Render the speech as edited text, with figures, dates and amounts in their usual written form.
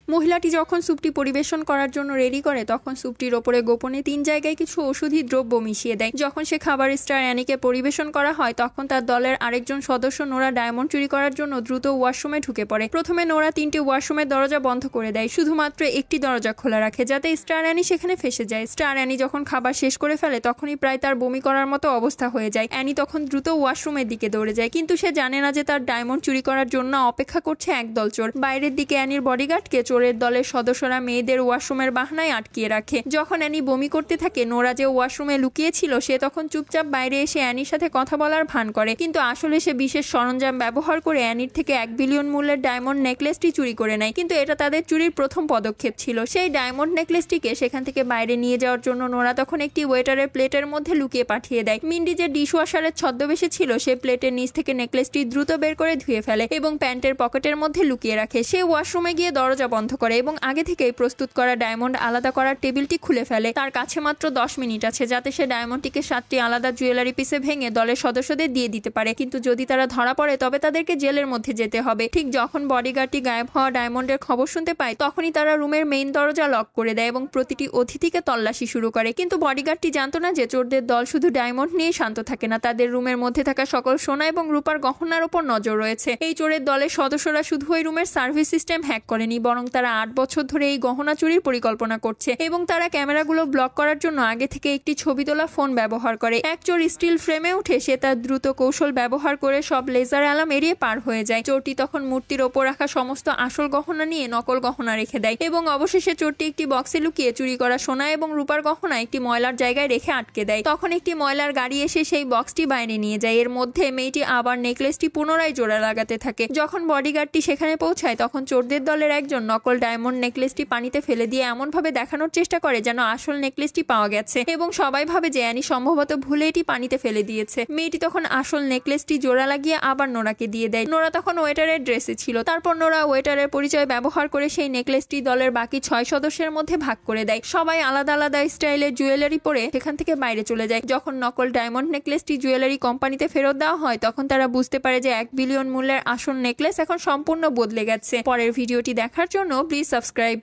মহিলাটি যখন স্যুপটি পরিবেশন করার জন্য রেডি করে তখন স্যুপটির ওপরে গোপনে 3 জায়গায় কিছু ঔষধি দ্রব্য মিশিয়ে দেয়। যখন সে খাবার স্টার অ্যানিকে পরিবেশন করা হয় তখন তার দলের আরেকজন সদস্য নোরা ডায়মন্ড চুরি করার জন্য দ্রুত ওয়াশরুমে ঢুকে পড়ে। প্রথমে নোরা 3টি ওয়াশরুমের দরজা বন্ধ করে দেয়, শুধুমাত্র একটি দরজা খোলা রাখে যাতে স্টার অ্যানি সেখানে ফেসে যায়। স্টার অ্যানি যখন খাবার শেষ করে ফেলে তখনই প্রায় তার বমি করার মতো অবস্থা হয়ে যায়। অ্যানি তখন দ্রুত ওয়াশরুমের দিকে দৌড়ে যায়, কিন্তু সে জানে না যে তার ডায়মন্ড চুরি করার জন্য অপেক্ষা করছে একদল চোর। বাইরের দিকে অ্যানির বডিগার্ডকে চোরের দলের সদস্যরা মেয়েদের ওয়াশরুমের বাহানায় আটকিয়ে রাখে। যখন অ্যানি বমি করতে থাকে নোরা যে ওয়াশরুমে লুকিয়েছিল সে তখন চুপচাপ বাইরে এসে অ্যানির সাথে কথা বলার ভান করে, কিন্তু আসলে সে বিশেষ সরঞ্জাম ব্যবহার করে অ্যানির থেকে 1 বিলিয়ন মূল্যের ডায়মন্ড নেকলেসটি চুরি করে নেয়। কিন্তু এটা তাদের চুরির প্রথম পদক্ষেপ ছিল। সেই ডায়মন্ড নেকলেসটিকে সেখান থেকে বাইরে নিয়ে যাওয়ার জন্য নোরা তখন একটি ওয়েটারের প্লেটের মধ্যে লুকিয়ে পাঠিয়ে দেয়। মিন্ডি যে ডিশওয়াশারের ছদ্মবেশে ছিল সে প্লেটের নিচ থেকে নেকলেসটি দ্রুত বের করে ধুয়ে ফেলে এবং প্যান্টের পকেটের মধ্যে লুকিয়ে রাখে। সে ওয়াশরুমে গিয়ে দরজা বন্ধ করে এবং আগে থেকেই প্রস্তুত করা ডায়মন্ড আলাদা করার টেবিলটি খুলে ফেলে। তার কাছে মাত্র 10 মিনিট আছে যাতে সে ডায়মন্ডটিকে 7টি আলাদা জুয়েলারি পিসে ভেঙে দলের সদস্যদের দিয়ে দিতে পারে, কিন্তু যদি তারা ধরা পড়ে তবে তাদেরকে জেলের মধ্যে যেতে হবে। ঠিক যখন বডিগার্ডটি গায়েব হওয়া ডায়মন্ডের খবর শুনতে পায় তখনই তারা রুমের মেইন দরজা লক করে দেয় এবং প্রতিটি অতিথিকে তল্লাশি শুরু করে। কিন্তু বডিগার্ডটি জানতো না যে চোরদের দল শুধু ডায়মন্ড নিয়েই শান্ত থাকে না, তাদের রুমের মধ্যে থাকা সকল সোনা এবং রূপার গহনার উপর নজর রয়েছে। এই চোরের দলের সদস্যরা শুধু ওই রুমের সার্ভিস সিস্টেম হ্যাক করেনি, বরং তারা 8 বছর ধরে এই গহনা চুরির পরিকল্পনা করছে এবং তারা ক্যামেরাগুলো ব্লক করার জন্য আগে থেকে একটি ছবি তোলা ফোন ব্যবহার করে। এক চোর স্টিল ফ্রেমে উঠে সে তার দ্রুত কৌশল ব্যবহার করে সব লেজার অ্যালার্ম এড়িয়ে পার হয়ে যায়। চোরটি তখন মূর্তির ওপর রাখা সমস্ত আসল গহনা নিয়ে নকল গহনা রেখে দেয় এবং অবশেষে চোরটি একটি বক্সে লুকিয়ে চুরি করা সোনা এবং রূপার গহনা একটি ময়লার জায়গায় রেখে আটকে দেয়। তখন একটি ময়লার গাড়ি এসে সেই বক্সটি বাইরে নিয়ে যায়। এর মধ্যে মেয়েটি আবার নেকলেসটি পুনরায় জোড়া লাগাতে থাকে। যখন বডিগার্ডটি সেখানে পৌঁছায় তখন চোরদের দলের একজন নকল ডায়মন্ড নেকলেসটি পানিতে ফেলে দিয়ে এমনভাবে দেখানোর চেষ্টা করে যেন আসল নেকলেসটি পাওয়া গেছে এবং সবাই ভাবে যে অ্যানি সম্ভবত ভুলে এটি পানিতে ফেলে দিয়েছে। মেয়েটি তখন আসল নেকলেসটি জোড়া লাগিয়ে আবার নোরাকে দিয়ে দেয়। নোরা তখন ওয়েটারের ড্রেসে ছিল। তারপর নোরা ওয়েটারের পরিচয় ব্যবহার করে সেই নেকলেসটি দলের বাকি 6 সদস্যের মধ্যে ভাগ করে দেয়। সবাই আলাদা আলাদা স্টাইলের জুয়েলারি পরে সেখান থেকে বাইরে চলে যায়। যখন নকল ডায়মন্ড নেকলেসটি জুয়েলারি কোম্পানিতে ফেরত দেওয়া হয় তখন তারা বুঝতে পারে যে 1 বিলিয়ন মূল্যের আসল নেকলেস এখন সম্পূর্ণ বদলে গেছে। পরের ভিডিওটি দেখার জন্য প্লিজ সাবস্ক্রাইব।